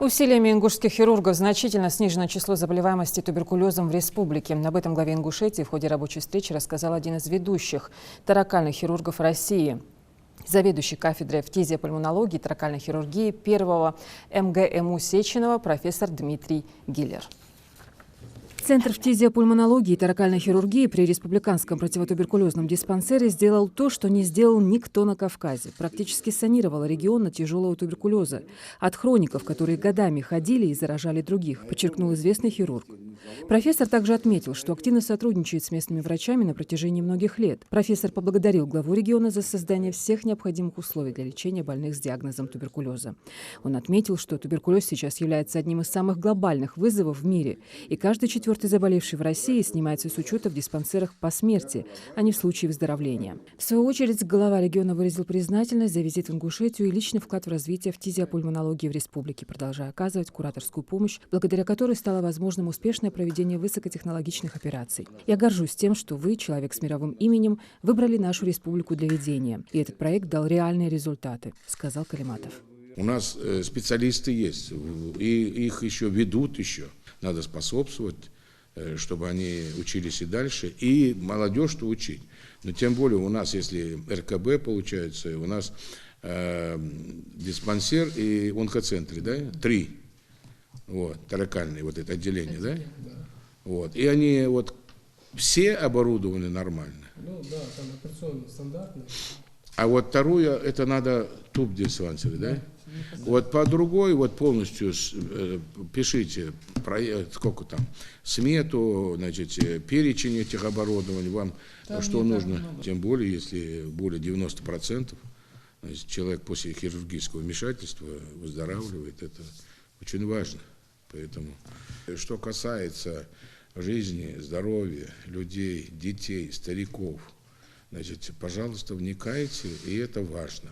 Усилиями ингушских хирургов значительно снижено число заболеваемости туберкулезом в республике. Об этом главе Ингушетии в ходе рабочей встречи рассказал один из ведущих таракальных хирургов России. Заведующий кафедрой фтизиопульмонологии и таракальной хирургии первого МГМУ Сеченова профессор Дмитрий Гиллер. Центр фтизиопульмонологии и таракальной хирургии при Республиканском противотуберкулезном диспансере сделал то, что не сделал никто на Кавказе. Практически санировал регион от тяжелого туберкулеза. От хроников, которые годами ходили и заражали других, подчеркнул известный хирург. Профессор также отметил, что активно сотрудничает с местными врачами на протяжении многих лет. Профессор поблагодарил главу региона за создание всех необходимых условий для лечения больных с диагнозом туберкулеза. Он отметил, что туберкулез сейчас является одним из самых глобальных вызовов в мире, и каждый четвертый заболевший в России снимается с учета в диспансерах по смерти, а не в случае выздоровления. В свою очередь, глава региона выразил признательность за визит в Ингушетию и личный вклад в развитие фтизиопульмонологии в республике, продолжая оказывать кураторскую помощь, благодаря которой стало возможным успешное проведение высокотехнологичных операций. Я горжусь тем, что вы, человек с мировым именем, выбрали нашу республику для ведения. И этот проект дал реальные результаты, сказал Калиматов. У нас специалисты есть, и их еще ведут еще. Надо способствовать, чтобы они учились и дальше, и молодежь-то учить. Но тем более у нас, если РКБ получается, у нас диспансер и онкоцентры, да, 3, вот, таракальные, вот это отделение, да? Вот, и они вот все оборудованы нормально. Ну да, там операционно стандартно. А вот вторую, это надо туб-диспансеры, да? Вот по другой, вот полностью пишите, сколько там, смету, значит, перечень этих оборудований, вам там что нужно. Тем более, если более 90%, значит, человек после хирургического вмешательства выздоравливает, это очень важно. Поэтому, что касается жизни, здоровья людей, детей, стариков, значит, пожалуйста, вникайте, и это важно.